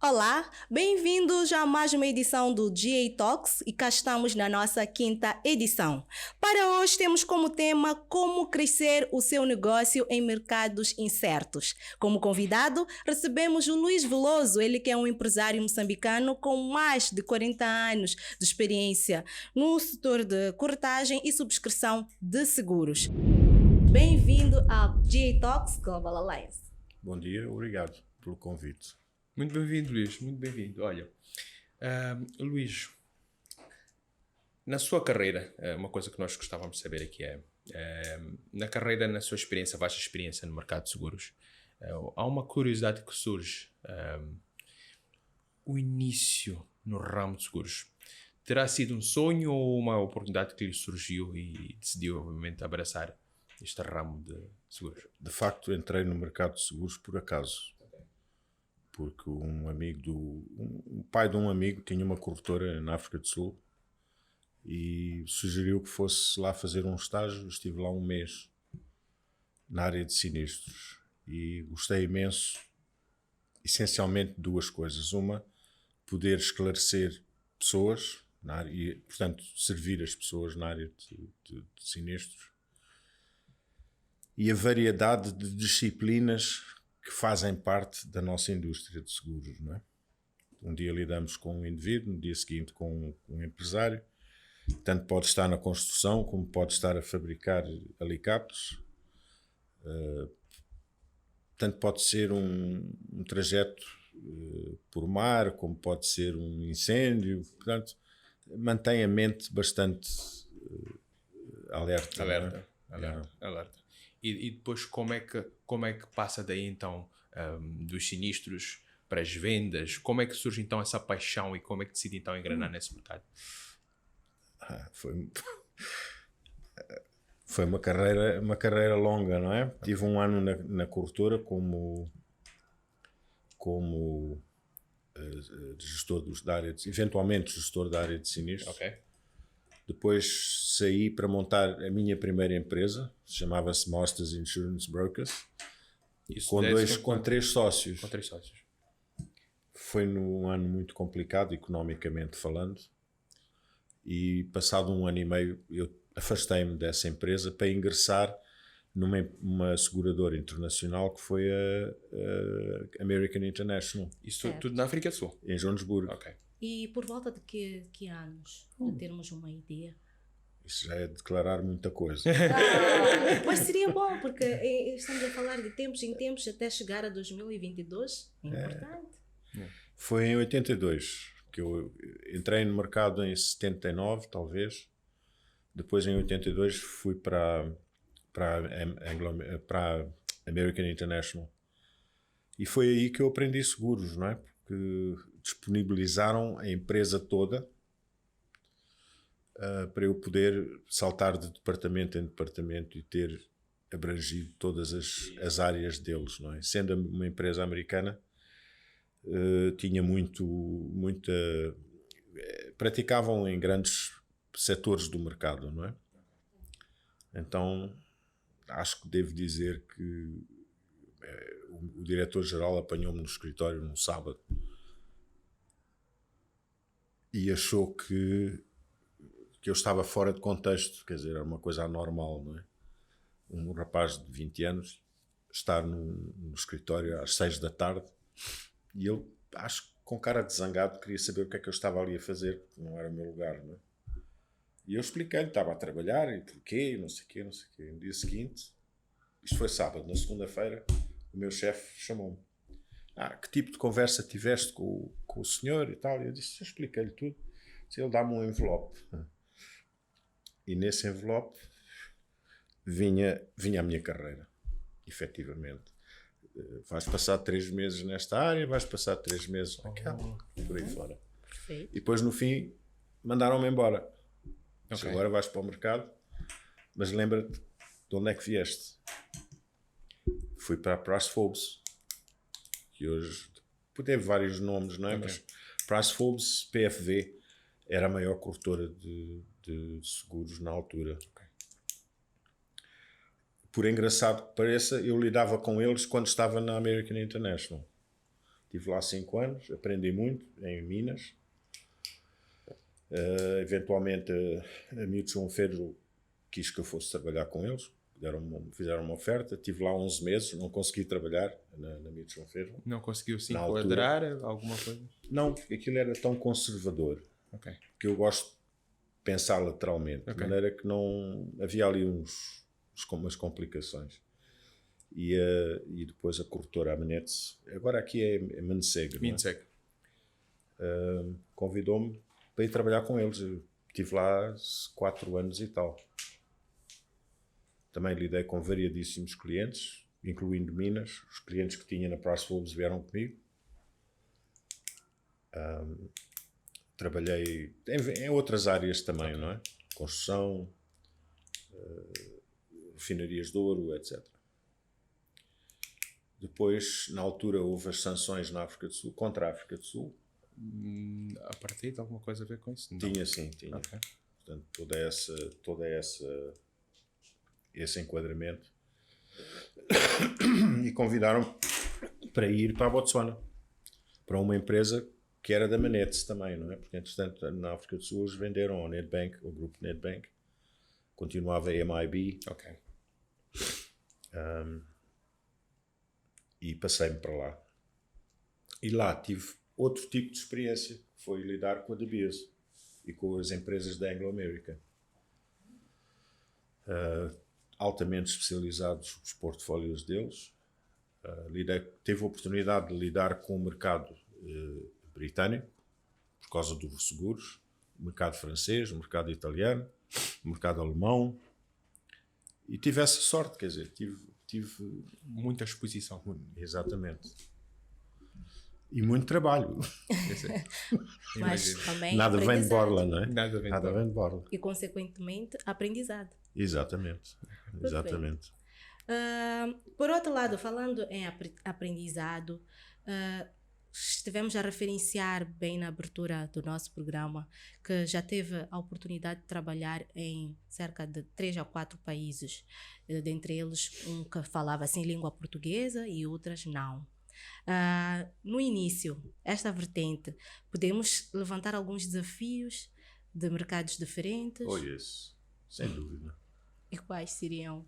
Olá, bem-vindos a mais uma edição do GA Talks e cá estamos na nossa quinta edição. Para hoje temos como tema como crescer o seu negócio em mercados incertos. Como convidado recebemos o Luís Veloso, ele que é um empresário moçambicano com mais de 40 anos de experiência no setor de corretagem e subscrição de seguros. Bem-vindo ao GA Talks Global Alliance. Bom dia, obrigado pelo convite. Muito bem-vindo, Luís, muito bem-vindo. Olha, Luís, na sua carreira, uma coisa que nós gostávamos de saber aqui na carreira, na sua experiência, vasta experiência no mercado de seguros, há uma curiosidade que surge. O início no ramo de seguros, terá sido um sonho ou uma oportunidade que lhe surgiu e decidiu, obviamente, abraçar este ramo de seguros? De facto, entrei no mercado de seguros por acaso. Porque o pai de um amigo tinha uma corretora na África do Sul e sugeriu que fosse lá fazer um estágio. Estive lá um mês na área de sinistros e gostei imenso, essencialmente, de duas coisas. Uma, poder esclarecer pessoas na área, e, portanto, servir as pessoas na área de sinistros, e a variedade de disciplinas que fazem parte da nossa indústria de seguros, não é? Um dia lidamos com um indivíduo, no dia seguinte com um empresário. Tanto pode estar na construção, como pode estar a fabricar alicates. Tanto pode ser um trajeto por mar, como pode ser um incêndio. Portanto, mantém a mente bastante alerta. Alerta. E depois como é que passa daí então dos sinistros para as vendas? Como é que surge então essa paixão e como é que decide então engrenar nesse mercado? Foi uma carreira longa, não é? Tive um ano na corretora como gestor da área eventualmente gestor da área de sinistros. Ok. Depois saí para montar a minha primeira empresa, chamava-se Masters Insurance Brokers, com três sócios. Com 3 sócios. Foi num ano muito complicado, economicamente falando, e passado um ano e meio eu afastei-me dessa empresa para ingressar numa seguradora internacional que foi a American International. Isso tudo na África do Sul? Em Joanesburgo. Ok. E por volta de que anos, para termos uma ideia? Isso já é declarar muita coisa. Mas seria bom, porque estamos a falar de tempos em tempos até chegar a 2022. É importante. Foi em 82 que eu entrei no mercado, em 79 talvez. Depois em 82 fui para a American International. E foi aí que eu aprendi seguros, não é? Porque disponibilizaram a empresa toda para eu poder saltar de departamento em departamento e ter abrangido todas as áreas deles, não é? Sendo uma empresa americana, tinha muita... praticavam em grandes setores do mercado, não é? Então, acho que devo dizer que o diretor-geral apanhou-me no escritório num sábado e achou que eu estava fora de contexto, quer dizer, era uma coisa anormal, não é? Um rapaz de 20 anos estar no escritório às 6 da tarde e eu, acho que com cara de zangado, queria saber o que é que eu estava ali a fazer, porque não era o meu lugar, não é? E eu expliquei-lhe, estava a trabalhar e porquê, não sei o quê. No dia seguinte, isto foi sábado, na segunda-feira, o meu chefe chamou-me. Que tipo de conversa tiveste com o senhor e tal? E eu disse, eu expliquei-lhe tudo. Ele dá-me um envelope. E nesse envelope vinha a minha carreira, efetivamente. Vais passar 3 meses nesta área, vais passar 3 meses naquela, por aí fora. Perfeito. E depois, no fim, mandaram-me embora. Okay. Agora vais para o mercado, mas lembra-te de onde é que vieste. Fui para a Price Forbes, que hoje teve vários nomes, não é? Okay. Mas Price Forbes, PFV, era a maior corretora de seguros na altura. Okay. Por engraçado que pareça, eu lidava com eles quando estava na American International. Estive lá 5 anos, aprendi muito em Minas. Eventualmente a Miúdos Ferro quis que eu fosse trabalhar com eles, fizeram uma oferta, estive lá 11 meses, não consegui trabalhar na Miúdos Ferro. Não conseguiu se Na enquadrar alguma coisa? Não, porque aquilo era tão conservador Ok. que eu gosto de pensar lateralmente, de maneira que não havia ali umas complicações. E depois a corretora Amenetz, agora aqui é Manseg, convidou-me para ir trabalhar com eles. Eu estive lá 4 anos e tal. Também lidei com variadíssimos clientes, incluindo Minas. Os clientes que tinha na Price Wolves vieram comigo. Trabalhei em outras áreas também, não é? Construção, refinarias de ouro, etc. Depois, na altura, houve as sanções na África do Sul, contra a África do Sul. A partir de alguma coisa a ver com isso? Não. Tinha, sim, tinha. Okay. Portanto, esse enquadramento. E convidaram-me para ir para a Botsuana, para uma empresa que era da Manetz também, não é? Porque, entretanto, na África do Sul eles venderam ao Nedbank, ao grupo Nedbank. Continuava a MIB. Ok. E passei-me para lá. E lá tive outro tipo de experiência, que foi lidar com a De Beers e com as empresas da Anglo American. Altamente especializados os portfólios deles. Teve a oportunidade de lidar com o mercado britânico, por causa dos seguros, o mercado francês, o mercado italiano, o mercado alemão. E tive essa sorte, quer dizer, tive muita exposição. Exatamente. E muito trabalho. Mas também Nada vem de borla, não é? Nada vem de borla. E, consequentemente, aprendizado. Exatamente. Exatamente. Por outro lado, falando em aprendizado, estivemos a referenciar bem na abertura do nosso programa que já teve a oportunidade de trabalhar em cerca de 3 a 4 países, dentre eles um que falava assim língua portuguesa e outras não. No início, esta vertente, podemos levantar alguns desafios de mercados diferentes? Oh, yes. Sem dúvida. E quais seriam?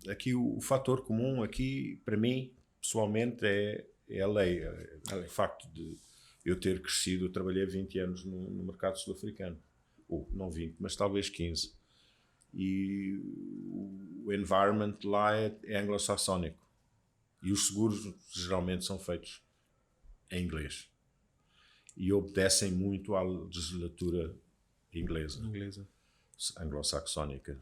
Aqui o fator comum, aqui, para mim, pessoalmente, é a lei. O facto de eu ter crescido, eu trabalhei 20 anos no mercado sul-africano. Ou não 20, mas talvez 15. E o environment lá é anglo-saxónico. E os seguros geralmente são feitos em inglês. E obedecem muito à legislatura inglesa. Anglo-saxónica.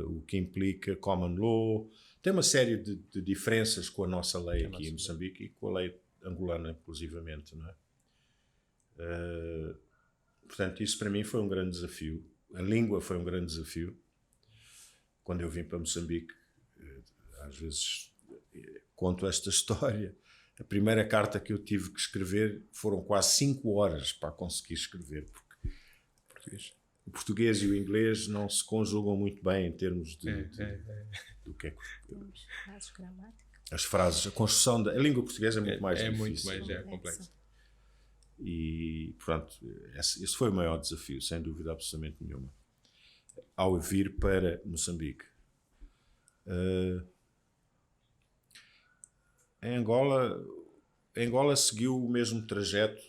O que implica common law. Tem uma série de diferenças com a nossa lei aqui em Moçambique e com a lei angolana, inclusivamente, não é? Portanto, isso para mim foi um grande desafio. A língua foi um grande desafio. Quando eu vim para Moçambique, às vezes conto esta história. A primeira carta que eu tive que escrever foram quase 5 horas para conseguir escrever, porque o português e o inglês não se conjugam muito bem em termos do que é Frases gramáticas. as frases, a construção da língua portuguesa é muito mais difícil. Muito mais complexo. E, portanto, esse foi o maior desafio, sem dúvida absolutamente nenhuma, ao vir para Moçambique. Em Angola seguiu o mesmo trajeto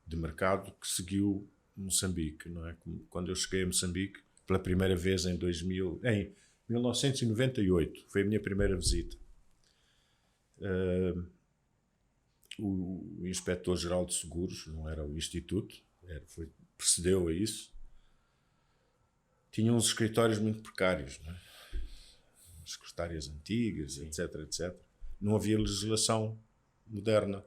de mercado que seguiu Moçambique, não é? Quando eu cheguei a Moçambique pela primeira vez em 1998, foi a minha primeira visita. O Inspetor-Geral de Seguros, não era o Instituto, precedeu a isso, tinha uns escritórios muito precários, não é? Secretárias antigas, etc, etc. Não havia legislação moderna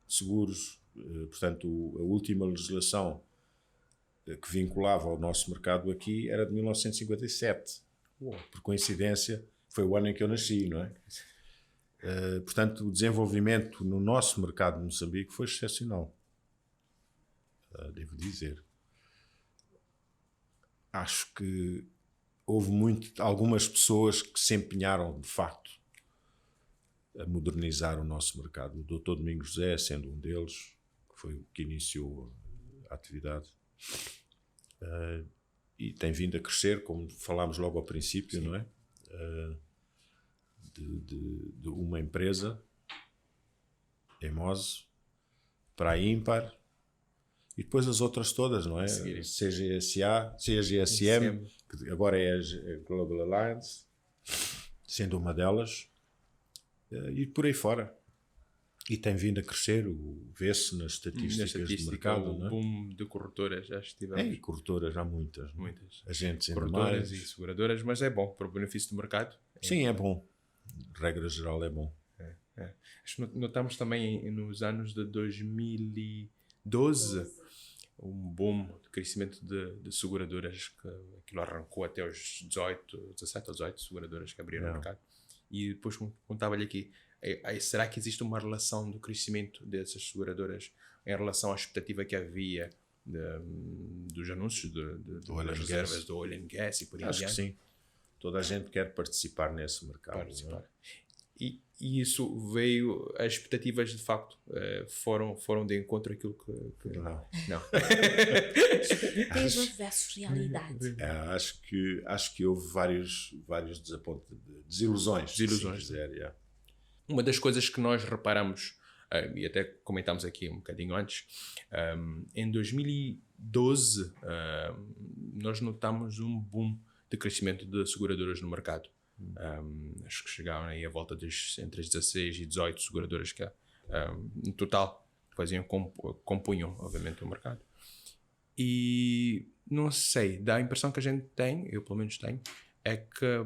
de seguros. Portanto, a última legislação que vinculava ao nosso mercado aqui era de 1957. Por coincidência, foi o ano em que eu nasci, não é? Portanto, o desenvolvimento no nosso mercado de Moçambique foi excepcional. Devo dizer. Acho que houve algumas pessoas que se empenharam, de facto, a modernizar o nosso mercado. O Dr. Domingos José, sendo um deles, que foi o que iniciou a atividade, e tem vindo a crescer, como falámos logo ao princípio, não é? De uma empresa, Emose, para a Ímpar, e depois as outras todas, não é? CGSA, CGSM, que agora é a Global Alliance, sendo uma delas, e por aí fora. E tem vindo a crescer, vê-se nas estatísticas do mercado. O boom de corretoras, já estivemos. E corretoras há muitas. Muitas. Agentes ainda corretoras mais. E seguradoras, mas é bom para o benefício do mercado. Sim, é bom. De regra geral é bom. Notamos também nos anos de 2012 um boom de crescimento de seguradoras, que aquilo arrancou até os 17 ou 18 seguradoras que abriram o mercado. E depois contava-lhe aqui, será que existe uma relação do crescimento dessas seguradoras em relação à expectativa que havia dos anúncios das reservas do oil and gas e por aí adiante? Acho que sim. Toda a gente quer participar nesse mercado. E isso veio, as expectativas de facto foram de encontro àquilo que... Não. Expectativa versus realidade. Acho que houve vários desilusões. Quiser, Uma das coisas que nós reparamos, e até comentámos aqui um bocadinho antes, em 2012 nós notamos um boom de crescimento de seguradoras no mercado. Acho que chegaram aí a volta entre as 16 e 18 seguradoras que no total compunham obviamente o mercado. E não sei, dá a impressão que a gente tem, eu pelo menos tenho, é que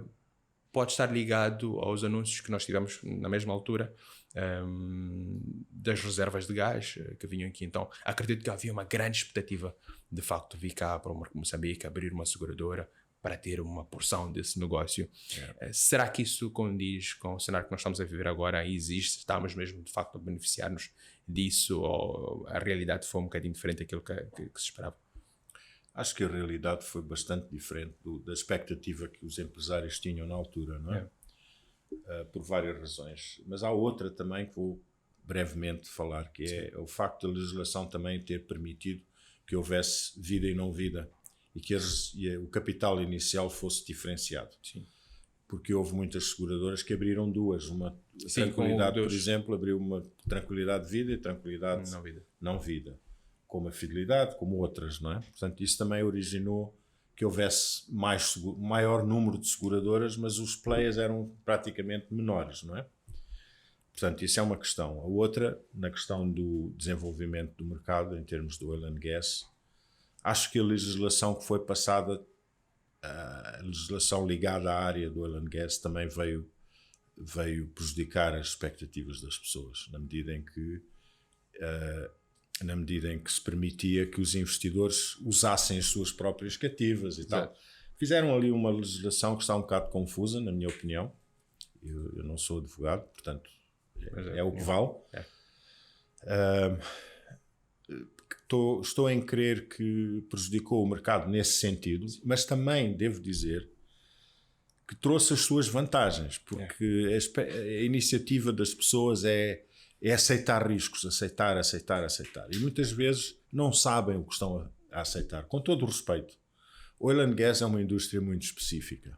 pode estar ligado aos anúncios que nós tivemos na mesma altura das reservas de gás que vinham aqui. Então acredito que havia uma grande expectativa de facto vir cá para o Moçambique abrir uma seguradora para ter uma porção desse negócio. Será que isso condiz com o cenário que nós estamos a viver agora? Existe? Estamos mesmo de facto a beneficiar-nos disso, ou a realidade foi um bocadinho diferente daquilo que se esperava? Acho que a realidade foi bastante diferente da expectativa que os empresários tinham na altura, não é? Por várias razões. Mas há outra também que vou brevemente falar, que é o facto da legislação também ter permitido que houvesse vida e não vida, e que o capital inicial fosse diferenciado. Sim. Porque houve muitas seguradoras que abriram duas. Uma Tranquilidade, por exemplo, abriu uma Tranquilidade Vida e Tranquilidade não vida. Como a Fidelidade, como outras, não é? Portanto, isso também originou que houvesse maior número de seguradoras, mas os players eram praticamente menores, não é? Portanto, isso é uma questão. A outra, na questão do desenvolvimento do mercado, em termos do oil and gas, acho que a legislação que foi passada, a legislação ligada à área do oil and gas, também veio prejudicar as expectativas das pessoas, na medida em que se permitia que os investidores usassem as suas próprias cativas e tal. Fizeram ali uma legislação que está um bocado confusa, na minha opinião. Eu não sou advogado, portanto, é o que vale. Estou em crer que prejudicou o mercado nesse sentido, mas também devo dizer que trouxe as suas vantagens, porque a iniciativa das pessoas é aceitar riscos, aceitar. E muitas vezes não sabem o que estão a aceitar. Com todo o respeito, oil and gas é uma indústria muito específica.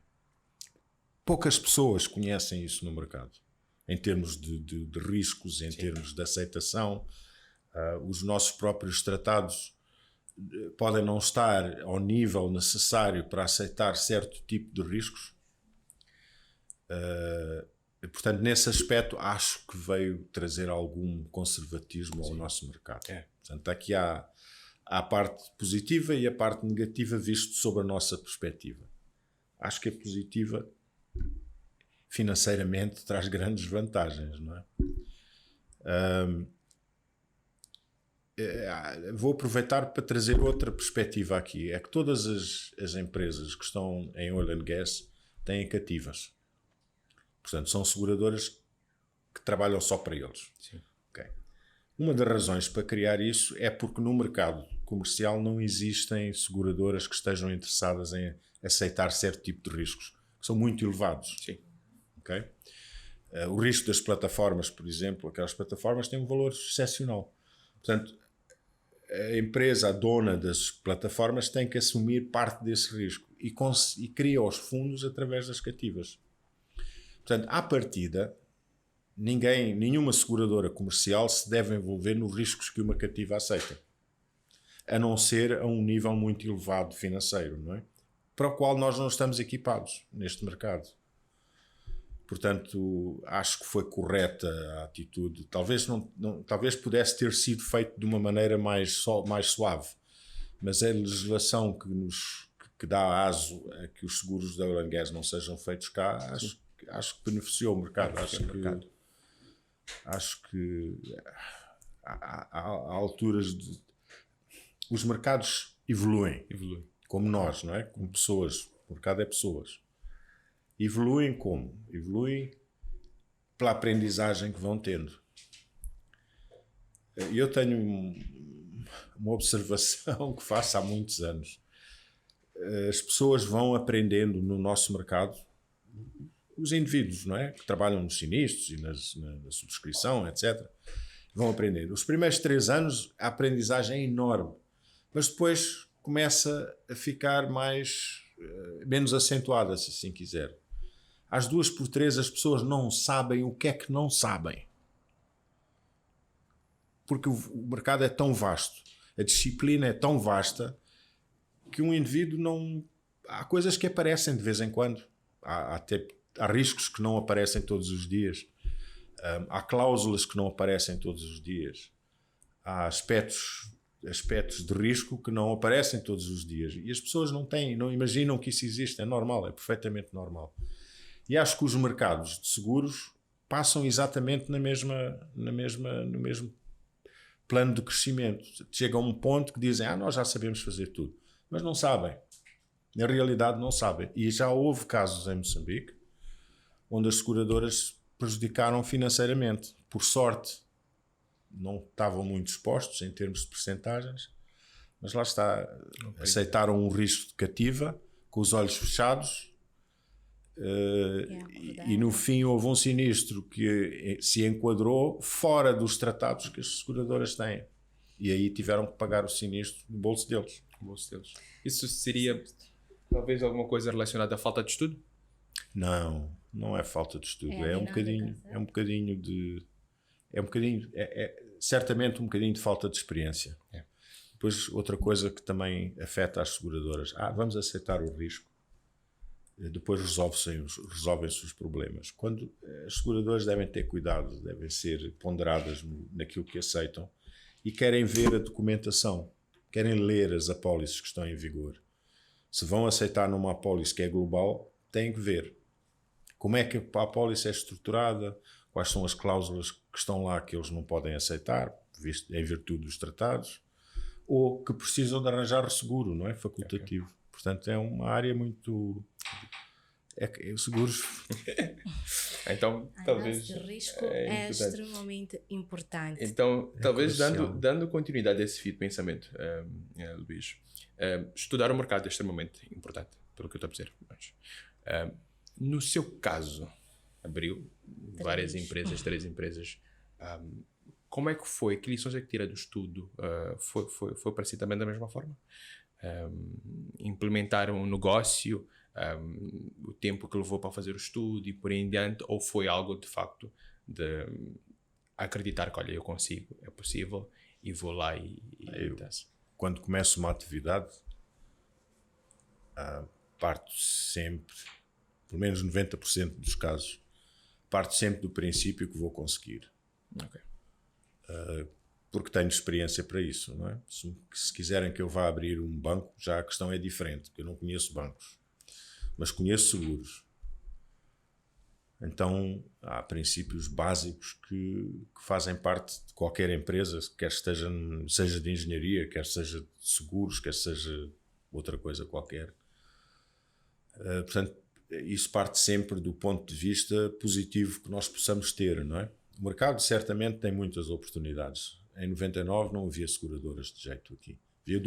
Poucas pessoas conhecem isso no mercado, em termos de riscos, em termos de aceitação. Os nossos próprios tratados podem não estar ao nível necessário para aceitar certo tipo de riscos. Portanto, nesse aspecto, acho que veio trazer algum conservatismo ao nosso mercado. Portanto, aqui há a parte positiva e a parte negativa visto sob a nossa perspectiva. Acho que a positiva, financeiramente, traz grandes vantagens, não é? Vou aproveitar para trazer outra perspectiva aqui. É que todas as empresas que estão em oil and gas têm cativas. Portanto, são seguradoras que trabalham só para eles. Sim. Okay. Uma das razões para criar isso é porque no mercado comercial não existem seguradoras que estejam interessadas em aceitar certo tipo de riscos, que são muito elevados. Sim. Okay? O risco das plataformas, por exemplo, aquelas plataformas têm um valor excepcional. Portanto, a empresa, a dona das plataformas, tem que assumir parte desse risco e cria os fundos através das cativas. Portanto, à partida, nenhuma seguradora comercial se deve envolver nos riscos que uma cativa aceita, a não ser a um nível muito elevado financeiro, não é? Para o qual nós não estamos equipados neste mercado. Portanto, acho que foi correta a atitude. Talvez pudesse ter sido feito de uma maneira mais suave, mas a legislação que dá aso a que os seguros da oil and gas não sejam feitos cá, acho que beneficiou o mercado. Acho que há alturas os mercados evoluem. Como nós, não é? Como pessoas. O mercado é pessoas. Evoluem como? Evoluem pela aprendizagem que vão tendo. Eu tenho uma observação que faço há muitos anos. As pessoas vão aprendendo no nosso mercado, os indivíduos, não é? Que trabalham nos sinistros e na subscrição, etc. Vão aprendendo. Os primeiros 3 anos a aprendizagem é enorme, mas depois começa a ficar menos acentuada, se assim quiser. Às 2 por 3 as pessoas não sabem o que é que não sabem. Porque o mercado é tão vasto, a disciplina é tão vasta, que um indivíduo não... Há coisas que aparecem de vez em quando. Há riscos que não aparecem todos os dias. Há cláusulas que não aparecem todos os dias. Há aspectos de risco que não aparecem todos os dias. E as pessoas não imaginam que isso existe. É normal, é perfeitamente normal. E acho que os mercados de seguros passam exatamente no mesmo plano de crescimento. Chegam a um ponto que dizem, nós já sabemos fazer tudo. Mas não sabem. Na realidade não sabem. E já houve casos em Moçambique onde as seguradoras prejudicaram financeiramente. Por sorte, não estavam muito expostos em termos de percentagens, mas lá está. Aceitaram um risco de cativa, com os olhos fechados, e no fim houve um sinistro que se enquadrou fora dos tratados que as seguradoras têm. E aí tiveram que pagar o sinistro no bolso deles. Isso seria talvez alguma coisa relacionada à falta de estudo? Não é falta de estudo. Certamente um bocadinho de falta de experiência. Depois, outra coisa que também afeta as seguradoras. Vamos aceitar o risco. Depois resolvem-se os problemas. Quando as seguradoras devem ter cuidado, devem ser ponderadas naquilo que aceitam e querem ver a documentação, querem ler as apólices que estão em vigor. Se vão aceitar numa apólice que é global, têm que ver como é que a apólice é estruturada, quais são as cláusulas que estão lá que eles não podem aceitar, em virtude dos tratados, ou que precisam de arranjar resseguro, não é? Facultativo. Portanto, é uma área muito... seguros... Então, talvez... O risco é extremamente importante. Então, talvez dando continuidade a esse fio de pensamento, Luís, estudar o mercado é extremamente importante, pelo que eu estou a dizer. Mas, no seu caso, abriu várias empresas, 3 empresas. Como é que foi? Que lições é que tira do estudo? Foi para si também da mesma forma? Implementar um negócio, o tempo que levou para fazer o estudo e por aí em diante, ou foi algo de facto de acreditar que, olha, eu consigo, é possível e vou lá quando começo uma atividade, parto sempre, pelo menos 90% dos casos, parto sempre do princípio que vou conseguir. Porque tenho experiência para isso, não é? Se quiserem que eu vá abrir um banco, já a questão é diferente, porque eu não conheço bancos, mas conheço seguros. Então há princípios básicos que fazem parte de qualquer empresa, quer seja de engenharia, quer seja de seguros, quer seja outra coisa qualquer. Portanto, isso parte sempre do ponto de vista positivo que nós possamos ter, não é? O mercado certamente tem muitas oportunidades. Em 99 não havia seguradoras de jeito aqui. Havia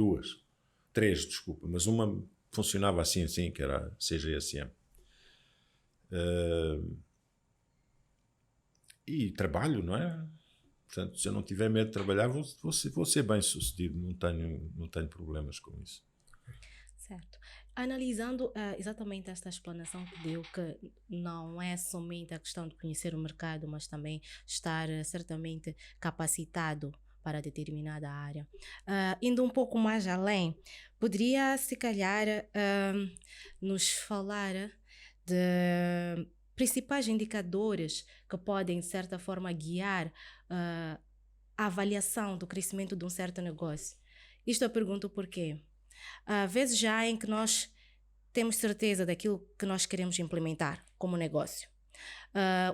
3, desculpa, mas uma funcionava assim, que era a CGSM. e trabalho, não é? Portanto, se eu não tiver medo de trabalhar, vou ser bem sucedido, não tenho problemas com isso. Certo. Analisando exatamente esta explanação que deu, que não é somente a questão de conhecer o mercado, mas também estar certamente capacitado para determinada área. Indo um pouco mais além, poderia, se calhar, nos falar de principais indicadores que podem, de certa forma, guiar a avaliação do crescimento de um certo negócio? Isto eu pergunto porque há vezes já em que nós temos certeza daquilo que nós queremos implementar como negócio.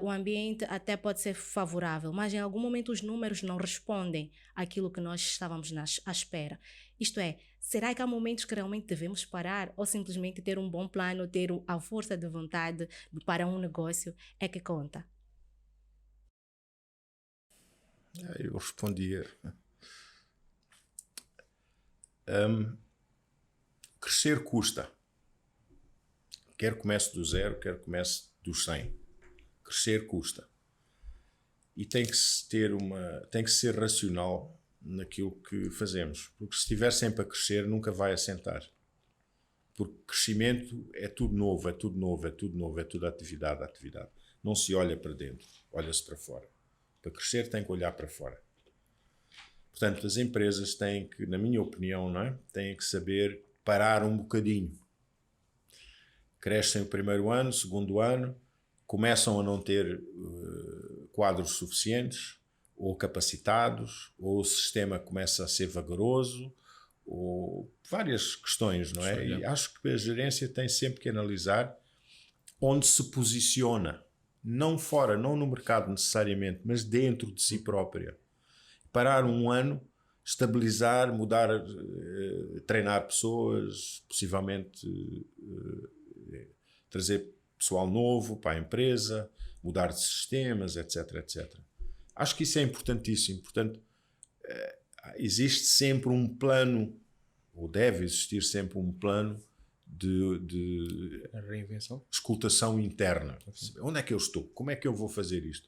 O ambiente até pode ser favorável, mas em algum momento os números não respondem àquilo que nós estávamos à espera. Isto é, será que há momentos que realmente devemos parar ou simplesmente ter um bom plano, ter a força de vontade para um negócio é que conta? Eu respondia. Crescer custa. Quer comece do 0, quer comece do 100. Crescer custa. E tem que ser racional naquilo que fazemos. Porque se estiver sempre a crescer, nunca vai assentar. Porque crescimento é tudo novo, é tudo atividade. Não se olha para dentro, olha-se para fora. Para crescer tem que olhar para fora. Portanto, as empresas têm que, na minha opinião, não é? Têm que saber parar um bocadinho. Crescem o primeiro ano, segundo ano, começam a não ter quadros suficientes, ou capacitados, ou o sistema começa a ser vagaroso, ou várias questões, não é? E acho que a gerência tem sempre que analisar onde se posiciona, não fora, não no mercado necessariamente, mas dentro de si própria. Parar um ano, estabilizar, mudar, treinar pessoas, possivelmente trazer pessoal novo para a empresa, mudar de sistemas, etc. Acho que isso é importantíssimo. Portanto, existe sempre um plano, ou deve existir sempre um plano de reinvenção, escutação interna. Onde é que eu estou? Como é que eu vou fazer isto?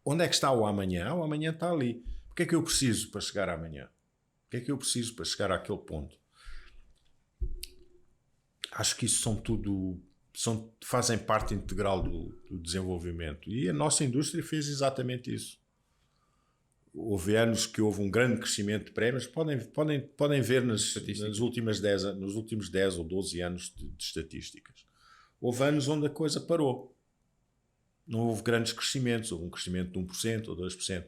Onde é que está o amanhã? O amanhã está ali. O que é que eu preciso para chegar amanhã? O que é que eu preciso para chegar àquele ponto? Acho que isso fazem parte integral do desenvolvimento. E a nossa indústria fez exatamente isso. Houve anos que houve um grande crescimento de prémios. Podem nos últimos 10 ou 12 anos de estatísticas. Houve anos onde a coisa parou. Não houve grandes crescimentos. Houve um crescimento de 1% ou 2%.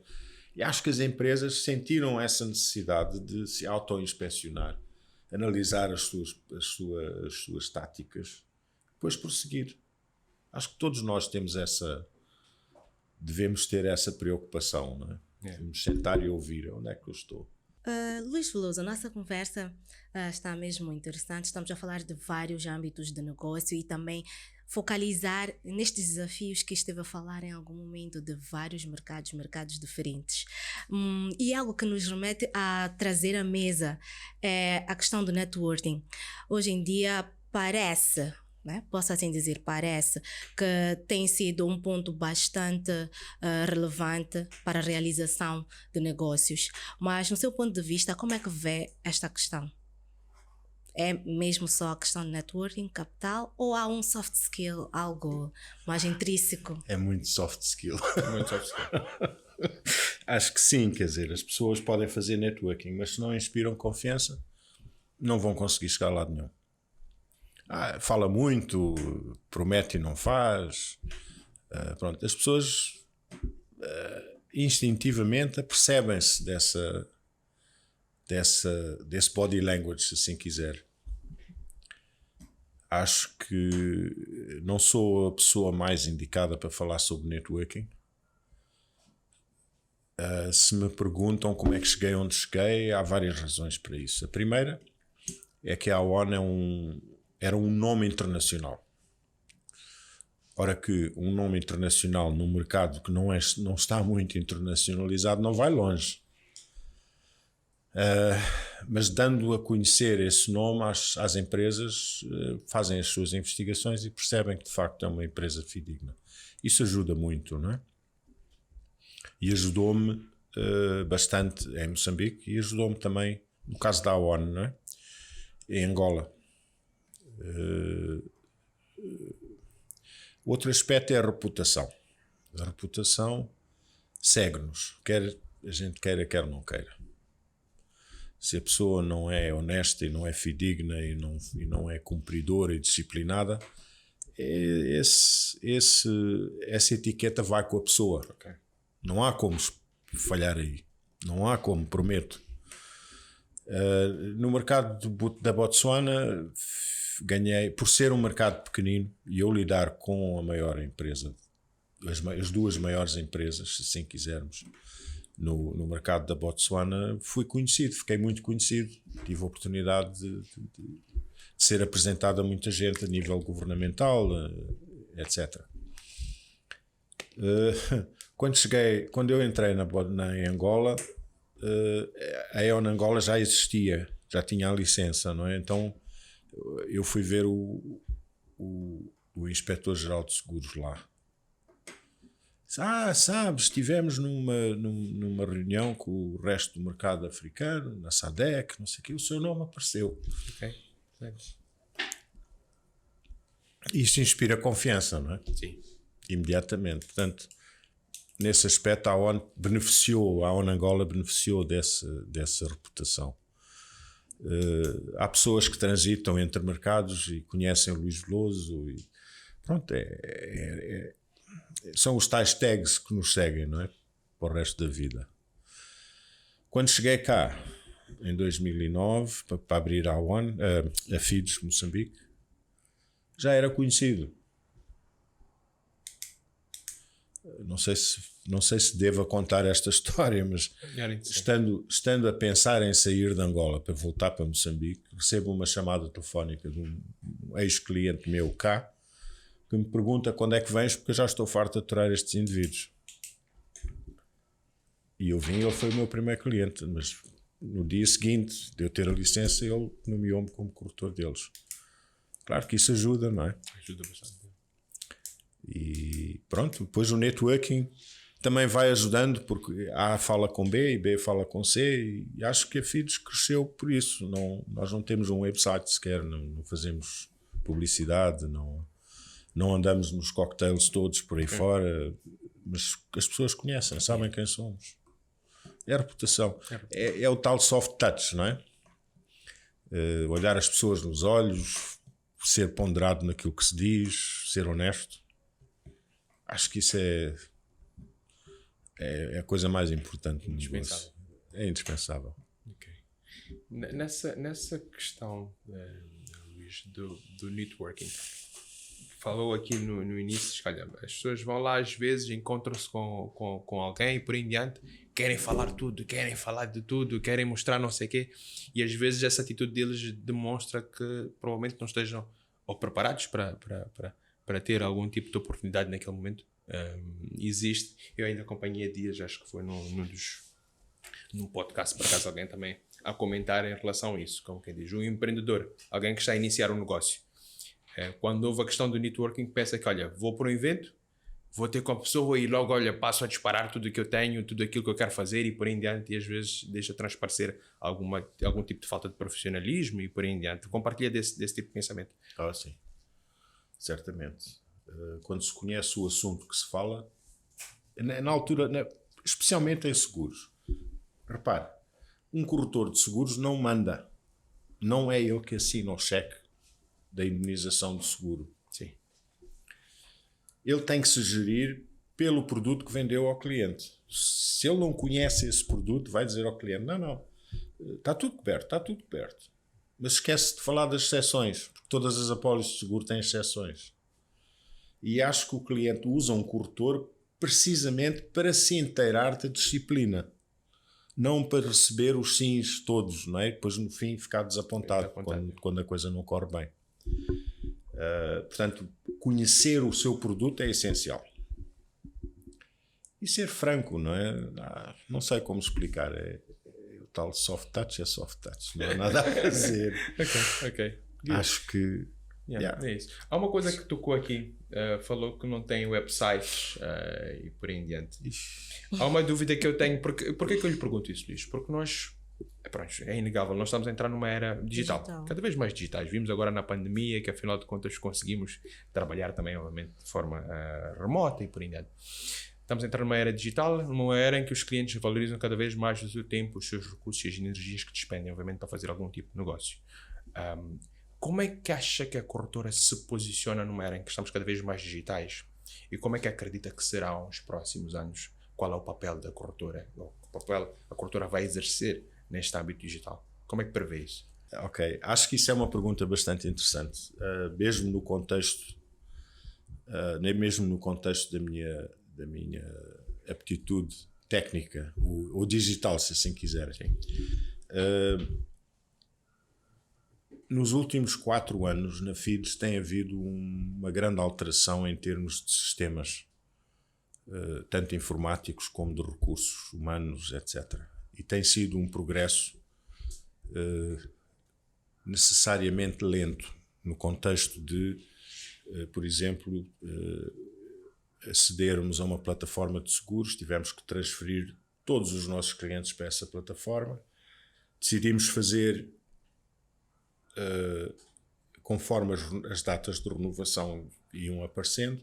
E acho que as empresas sentiram essa necessidade de se auto-inspecionar, analisar as suas táticas, depois prosseguir. Acho que todos nós devemos ter essa preocupação, não é? Devemos sentar e ouvir onde é que eu estou. Luís Veloso, a nossa conversa está mesmo interessante. Estamos a falar de vários âmbitos de negócio e também focalizar nestes desafios que esteve a falar em algum momento de vários mercados diferentes. E algo que nos remete a trazer à mesa é a questão do networking. Hoje em dia parece, né? Posso assim dizer, parece que tem sido um ponto bastante relevante para a realização de negócios. Mas, no seu ponto de vista, como é que vê esta questão? É mesmo só a questão de networking, capital, ou há um soft skill, algo mais intrínseco? É muito soft skill. Muito soft skill. Acho que sim, quer dizer, as pessoas podem fazer networking, mas se não inspiram confiança, não vão conseguir chegar a lado nenhum. Fala muito, promete e não faz. Pronto, as pessoas instintivamente apercebem-se desse body language, se assim quiser. Acho que não sou a pessoa mais indicada para falar sobre networking. Se me perguntam como é que cheguei onde cheguei, há várias razões para isso. A primeira é que a ONU era um nome internacional. Ora que um nome internacional num mercado que não está muito internacionalizado não vai longe. Mas dando a conhecer esse nome às empresas, fazem as suas investigações e percebem que de facto é uma empresa fidedigna. Isso ajuda muito, não é? E ajudou-me bastante em Moçambique e ajudou-me também no caso da ONU, não é? Em Angola. Outro aspecto é a reputação. A reputação segue-nos, quer a gente queira, quer não queira. Se a pessoa não é honesta e não é fidedigna e não é cumpridora e disciplinada, essa etiqueta vai com a pessoa. Ok. Não há como falhar aí. Não há como, prometo. No mercado da Botsuana ganhei, por ser um mercado pequenino e eu lidar com a maior empresa, as duas maiores empresas, se assim quisermos, no mercado da Botsuana, fui conhecido, fiquei muito conhecido, tive a oportunidade de ser apresentado a muita gente a nível governamental, etc. Quando eu entrei em Angola, a EON Angola já existia, já tinha a licença, não é? Então eu fui ver o Inspetor-Geral de Seguros lá. Sabes, estivemos numa reunião com o resto do mercado africano, na SADC, não sei o quê, o seu nome apareceu. Ok, thanks. Isto inspira confiança, não é? Sim. Imediatamente. Portanto, nesse aspecto, a ONU Angola beneficiou dessa reputação. Há pessoas que transitam entre mercados e conhecem o Luís Veloso e pronto, são os tais tags que nos seguem, não é? Para o resto da vida. Quando cheguei cá, em 2009, para abrir a ONU, a FIDES Moçambique, já era conhecido. Não sei se devo contar esta história, mas estando a pensar em sair de Angola para voltar para Moçambique, recebo uma chamada telefónica de um ex-cliente meu cá, que me pergunta quando é que vens, porque eu já estou farto de aturar estes indivíduos. E eu vim, ele foi o meu primeiro cliente, mas no dia seguinte de eu ter a licença, ele nomeou-me como corretor deles. Claro que isso ajuda, não é? Ajuda bastante. E pronto, depois o networking também vai ajudando, porque A fala com B e B fala com C, e acho que a FIDES cresceu por isso. Nós não temos um website sequer, não fazemos publicidade, não andamos nos cocktails todos por aí fora, mas as pessoas conhecem, sabem quem somos. É a reputação. É o tal soft touch, não é? Olhar as pessoas nos olhos, ser ponderado naquilo que se diz, ser honesto. Acho que isso é a coisa mais importante no negócio. É indispensável. Okay. Nessa questão, Luís, do networking, falou aqui no início, olha, as pessoas vão lá às vezes, encontram-se com alguém e por em diante, querem falar tudo, querem falar de tudo, querem mostrar não sei o quê, e às vezes essa atitude deles demonstra que provavelmente não estejam ou preparados para ter algum tipo de oportunidade naquele momento. Existe, eu ainda acompanhei há dias, acho que foi num podcast, por acaso alguém também a comentar em relação a isso, como quem diz, um empreendedor, alguém que está a iniciar um negócio, quando houve a questão do networking, pensa que, olha, vou para um evento, vou ter com a pessoa e logo, olha, passo a disparar tudo o que eu tenho, tudo aquilo que eu quero fazer e por aí em diante, e às vezes deixa transparecer algum tipo de falta de profissionalismo e por aí em diante. Compartilha desse tipo de pensamento. Sim. Certamente. Quando se conhece o assunto que se fala, na altura, especialmente em seguros, repare, um corretor de seguros não manda, não é ele que assina o cheque da indemnização do seguro. Sim. Ele tem que se gerir pelo produto que vendeu ao cliente. Se ele não conhece esse produto, vai dizer ao cliente, não, está tudo coberto. Mas esquece de falar das exceções, porque todas as apólices de seguro têm exceções. E acho que o cliente usa um corretor precisamente para se inteirar da disciplina, não para receber os sims todos, não é? Depois no fim ficar desapontado quando a coisa não corre bem. Portanto, conhecer o seu produto é essencial. E ser franco, não é? Não sei como explicar. O tal soft touch é soft touch. Não há nada a fazer. Ok. Acho que É isso. Há uma coisa que tocou aqui, falou que não tem websites e por aí em diante. Há uma dúvida que eu tenho, porque que eu lhe pergunto isso, Luís? Porque nós, pronto, é inegável, nós estamos a entrar numa era digital, cada vez mais digitais. Vimos agora na pandemia que afinal de contas conseguimos trabalhar também, obviamente, de forma remota e por aí em diante. Estamos a entrar numa era digital, numa era em que os clientes valorizam cada vez mais o seu tempo, os seus recursos e as energias que despendem, obviamente, para fazer algum tipo de negócio. Como é que acha que a corretora se posiciona numa era em que estamos cada vez mais digitais? E como é que acredita que serão os próximos anos? Qual é o papel da corretora? O papel a corretora vai exercer neste âmbito digital? Como é que prevê isso? Ok, acho que isso é uma pergunta bastante interessante. Mesmo no contexto, nem mesmo no contexto da minha aptitude técnica, ou digital, se assim quiserem. Nos últimos 4 anos, na FIDS, tem havido uma grande alteração em termos de sistemas, tanto informáticos como de recursos humanos, etc. E tem sido um progresso necessariamente lento, no contexto de, por exemplo, acedermos a uma plataforma de seguros, tivemos que transferir todos os nossos clientes para essa plataforma, decidimos fazer conforme as datas de renovação iam aparecendo,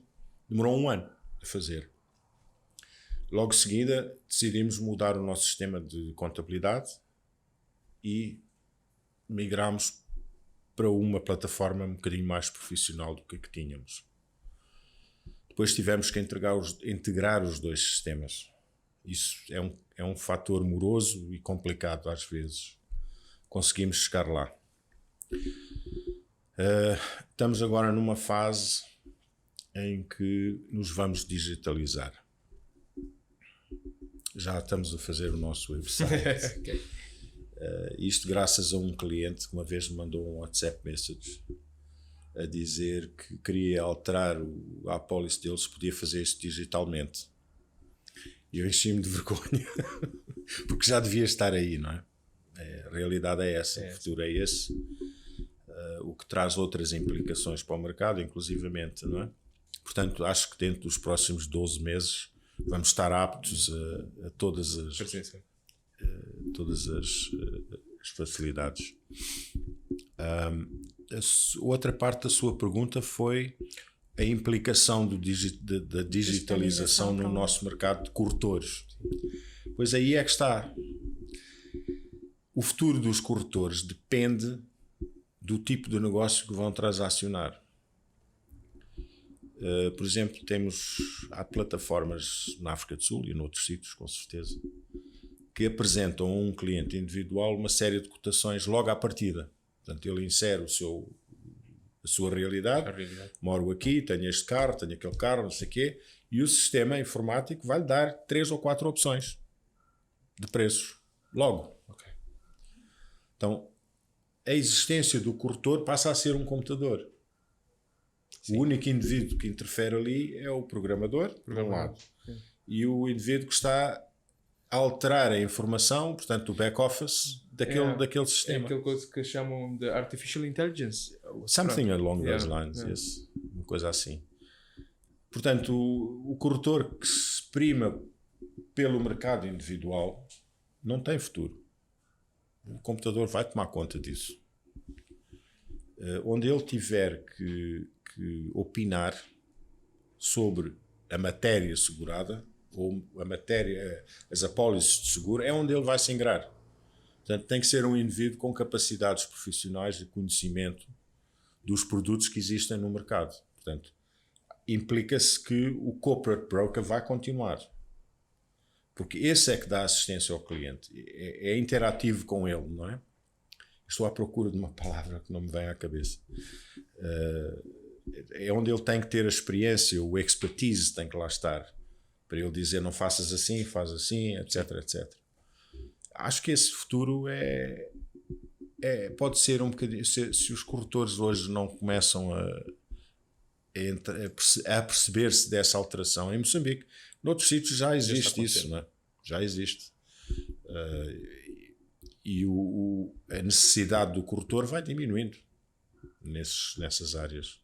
demorou 1 ano a fazer. Logo em seguida decidimos mudar o nosso sistema de contabilidade e migramos para uma plataforma um bocadinho mais profissional do que a que tínhamos. Depois tivemos que integrar os 2 sistemas. Isso é um fator moroso e complicado às vezes. Conseguimos chegar lá. Estamos agora numa fase em que nos vamos digitalizar. Já estamos a fazer o nosso website. Okay. Isto graças a um cliente que uma vez me mandou um WhatsApp message a dizer que queria alterar a apólice dele, se podia fazer isto digitalmente. E eu enchi-me de vergonha, porque já devia estar aí, não é? A realidade é essa, o futuro é esse, o que traz outras implicações para o mercado, inclusivamente, não é? Portanto, acho que dentro dos próximos 12 meses vamos estar aptos a todas as facilidades. A outra parte da sua pergunta foi a implicação da digitalização no nosso mercado de corretores. Pois aí é que está. O futuro dos corretores depende do tipo de negócio que vão transacionar. Por exemplo, há plataformas na África do Sul e noutros sítios, com certeza, que apresentam a um cliente individual uma série de cotações logo à partida. Portanto, ele insere a sua realidade. Moro aqui, tenho este carro, tenho aquele carro, não sei o quê, e o sistema informático vai-lhe dar 3 ou 4 opções de preços, logo. Okay. Então, a existência do corretor passa a ser um computador. Sim. O único indivíduo que interfere ali é o programador, por um lado, e o indivíduo que está a alterar a informação, portanto, o back-office daquele sistema. É aquela coisa que chamam de Artificial Intelligence. Something along those lines, yes. Uma coisa assim. Portanto, o corretor que se prima pelo mercado individual não tem futuro. O computador vai tomar conta disso. Onde ele tiver que opinar sobre a matéria segurada, ou as apólices de seguro, é onde ele vai se ingrar. Portanto, tem que ser um indivíduo com capacidades profissionais de conhecimento dos produtos que existem no mercado. Portanto, implica-se que o corporate broker vai continuar. Porque esse é que dá assistência ao cliente. É interativo com ele, não é? Estou à procura de uma palavra que não me vem à cabeça. É onde ele tem que ter a experiência, o expertise tem que lá estar, para ele dizer não faças assim, faz assim, etc, etc. Acho que esse futuro pode ser um bocadinho, se os corretores hoje não começam a perceber-se dessa alteração. Em Moçambique, noutros sítios já existe isso, não é? Já existe. E a necessidade do corretor vai diminuindo. nessas áreas.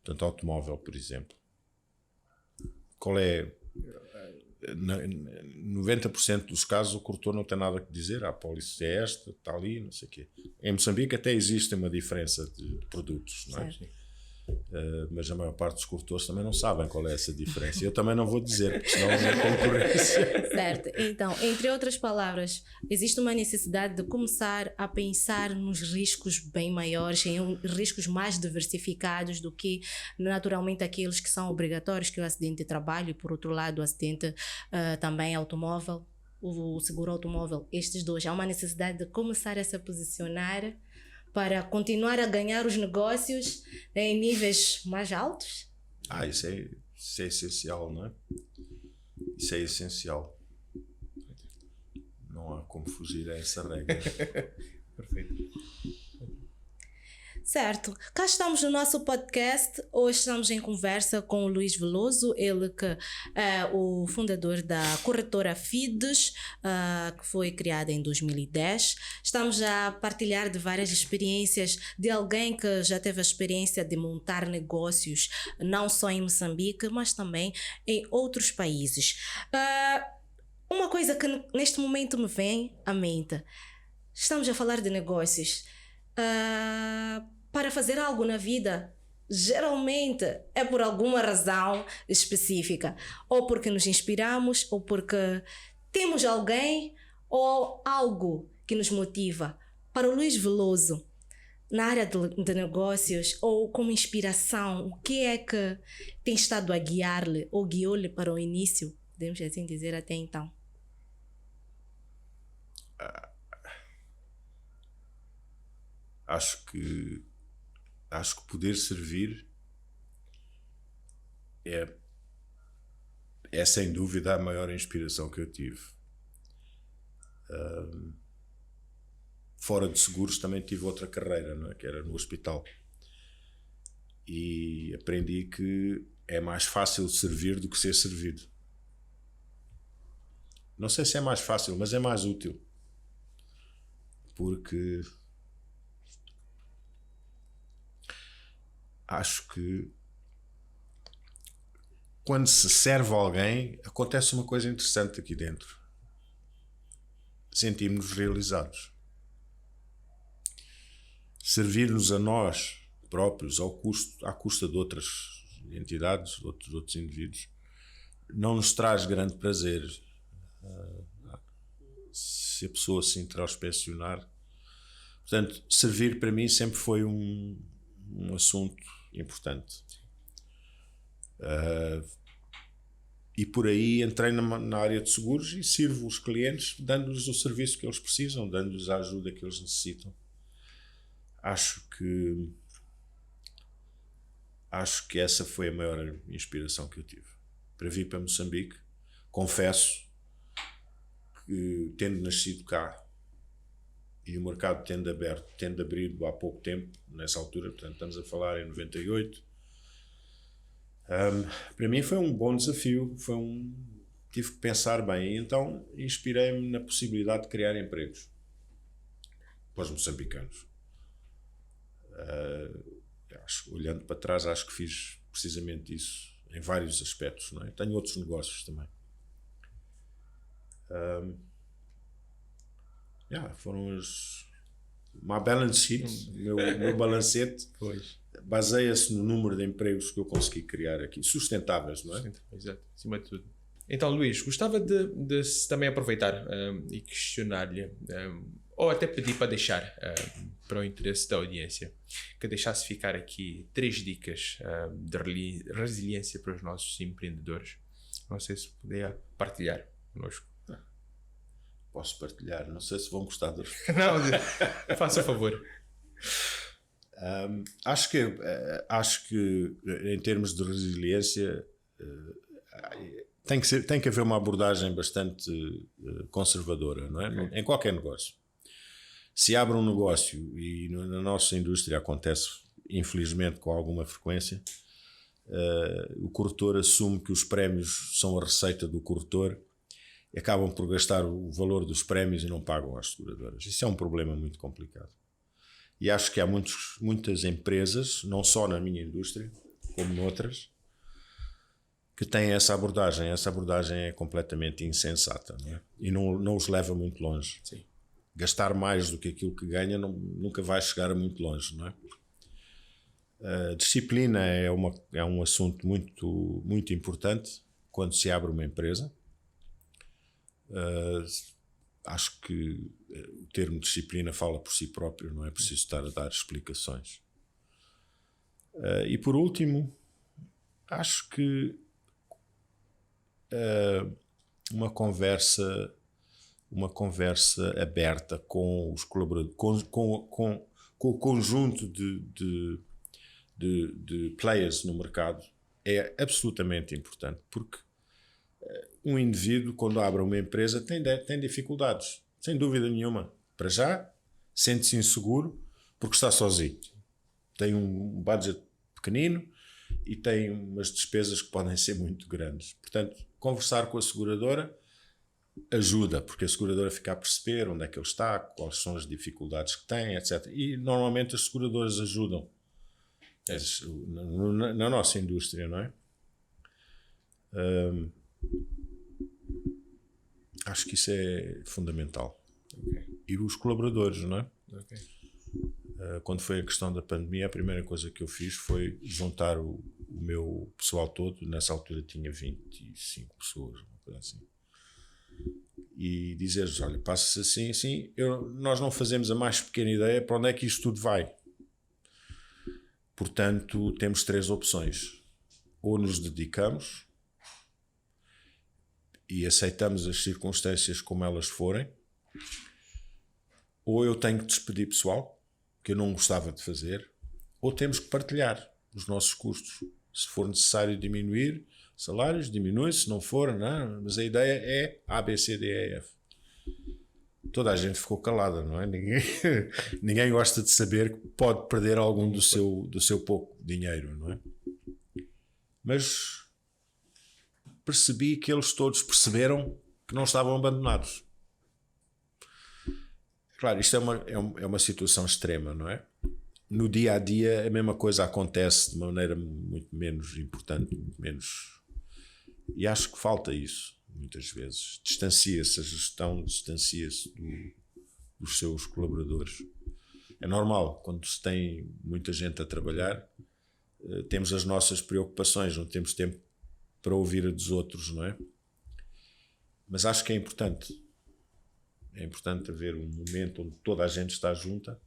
Portanto, automóvel, por exemplo. Qual é... 90% dos casos o corretor não tem nada a dizer, a apólice é esta, está ali, não sei o quê. Em Moçambique até existe uma diferença de produtos, não é? Mas a maior parte dos corretores também não sabem qual é essa diferença. Eu também não vou dizer, porque senão é concorrência. Certo. Então, entre outras palavras, existe uma necessidade de começar a pensar nos riscos bem maiores, em riscos mais diversificados do que naturalmente aqueles que são obrigatórios, que é o acidente de trabalho e, por outro lado, o acidente também automóvel, o seguro automóvel. Estes dois. Há uma necessidade de começar a se posicionar para continuar a ganhar os negócios em níveis mais altos? Isso é essencial, não é? Isso é essencial. Não há como fugir a essa regra. Perfeito. Certo, cá estamos no nosso podcast. Hoje estamos em conversa com o Luís Veloso, ele que é o fundador da corretora Fides, que foi criada em 2010. Estamos a partilhar de várias experiências de alguém que já teve a experiência de montar negócios, não só em Moçambique, mas também em outros países. Uma coisa que neste momento me vem à mente, estamos a falar de negócios. Para fazer algo na vida, geralmente é por alguma razão específica, ou porque nos inspiramos, ou porque temos alguém ou algo que nos motiva. Para o Luís Veloso, na área de negócios ou como inspiração, o que é que tem estado a guiar-lhe ou guiou-lhe para o início, podemos assim dizer, até então? Acho que poder servir é sem dúvida a maior inspiração que eu tive. Fora de seguros também tive outra carreira, não é? Que era no hospital, e aprendi que é mais fácil servir do que ser servido. Não sei se é mais fácil, mas é mais útil, porque acho que quando se serve a alguém, acontece uma coisa interessante aqui dentro. Sentimos-nos realizados. Servir-nos a nós próprios à custa de outras entidades, de outros indivíduos, não nos traz grande prazer. Se a pessoa se introspeccionar. Portanto, servir para mim sempre foi um assunto importante. E por aí entrei na área de seguros e sirvo os clientes dando-lhes o serviço que eles precisam, dando-lhes a ajuda que eles necessitam. Acho que essa foi a maior inspiração que eu tive. Para vir para Moçambique, confesso que, tendo nascido cá, e o mercado tendo abrido há pouco tempo, nessa altura, portanto estamos a falar em 98, para mim foi um bom desafio, tive que pensar bem, e então inspirei-me na possibilidade de criar empregos para os moçambicanos. Olhando para trás, acho que fiz precisamente isso em vários aspectos, não é? Tenho outros negócios também. Foram uma balance sheet, meu balancete baseia-se no número de empregos que eu consegui criar aqui, sustentáveis, não é? Exato, acima de tudo. Então, Luís, gostava de também aproveitar e questionar-lhe, ou até pedir para deixar, para o interesse da audiência, que deixasse ficar aqui 3 dicas de resiliência para os nossos empreendedores. Não sei se puder partilhar connosco. Posso partilhar, não sei se vão gostar de... Não, faça o favor. Acho que em termos de resiliência tem que haver uma abordagem bastante conservadora, não é? Em qualquer negócio. Se abre um negócio, e na nossa indústria acontece infelizmente com alguma frequência, o corretor assume que os prémios são a receita do corretor e acabam por gastar o valor dos prémios e não pagam às seguradoras. Isso é um problema muito complicado. E acho que há muitas empresas, não só na minha indústria, como noutras, que têm essa abordagem. Essa abordagem é completamente insensata, não é? E não os leva muito longe. Sim. Gastar mais do que aquilo que ganha nunca vai chegar a muito longe, não é? A disciplina é um assunto muito, muito importante quando se abre uma empresa. Acho que o termo disciplina fala por si próprio, não é preciso estar a dar explicações. E por último, acho que uma conversa aberta com os colaboradores, com o conjunto de players no mercado é absolutamente importante, porque um indivíduo, quando abre uma empresa, tem dificuldades, sem dúvida nenhuma. Para já, sente-se inseguro porque está sozinho. Tem um budget pequenino e tem umas despesas que podem ser muito grandes. Portanto, conversar com a seguradora ajuda, porque a seguradora fica a perceber onde é que ele está, quais são as dificuldades que tem, etc. E normalmente as seguradoras ajudam na nossa indústria, não é? Acho que isso é fundamental. Okay. E os colaboradores, não é? Okay. Quando foi a questão da pandemia, a primeira coisa que eu fiz foi juntar o meu pessoal todo. Nessa altura tinha 25 pessoas, uma coisa assim. E dizer-lhes, olha, passa-se assim, assim, nós não fazemos a mais pequena ideia para onde é que isto tudo vai. Portanto, temos 3 opções. Ou nos dedicamos e aceitamos as circunstâncias como elas forem, ou eu tenho que despedir pessoal, que eu não gostava de fazer, ou temos que partilhar os nossos custos. Se for necessário diminuir salários, diminui, se não for, não. Mas a ideia é A, B, C, D, E, F. Toda a gente ficou calada, não é? Ninguém gosta de saber que pode perder algum do seu pouco dinheiro, não é? Mas percebi que eles todos perceberam que não estavam abandonados. Claro, isto é uma situação extrema, não é? No dia a dia a mesma coisa acontece de maneira muito menos importante, muito menos... E acho que falta isso, muitas vezes. A gestão distancia-se dos seus colaboradores. É normal, quando se tem muita gente a trabalhar, temos as nossas preocupações, não temos tempo para ouvir a dos outros, não é? Mas acho que é importante. É importante haver um momento onde toda a gente está junta,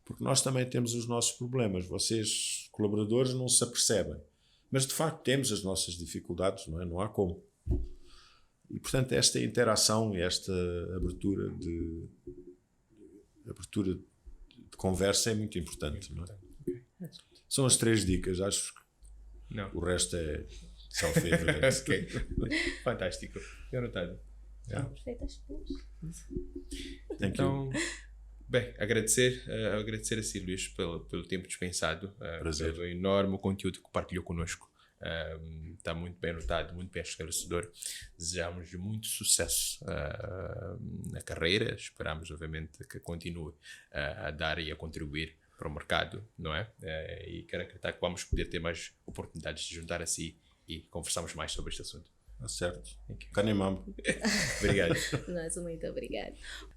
porque nós também temos os nossos problemas. Vocês, colaboradores, não se apercebem. Mas, de facto, temos as nossas dificuldades, não é? Não há como. E, portanto, esta interação e esta abertura de conversa é muito importante, não é? São as 3 dicas, acho que não. O resto é self-evident. Okay. Fantástico. Bem anotado. Então, bem, agradecer a si, Luís, pelo tempo dispensado, pelo enorme conteúdo que partilhou connosco. Está muito bem anotado, muito bem esclarecedor. Desejamos muito sucesso na carreira. Esperamos, obviamente, que continue a dar e a contribuir para o mercado, não é? E quero acreditar que vamos poder ter mais oportunidades de juntar a si e conversarmos mais sobre este assunto. Certo. Canimambo. Obrigado. Nossa, muito obrigada.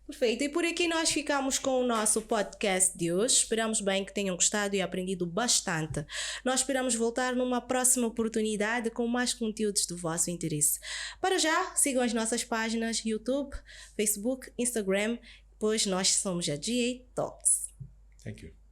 Perfeito. E por aqui nós ficamos com o nosso podcast de hoje. Esperamos bem que tenham gostado e aprendido bastante. Nós esperamos voltar numa próxima oportunidade com mais conteúdos do vosso interesse. Para já, sigam as nossas páginas YouTube, Facebook, Instagram, pois nós somos a GA Talks. Thank you.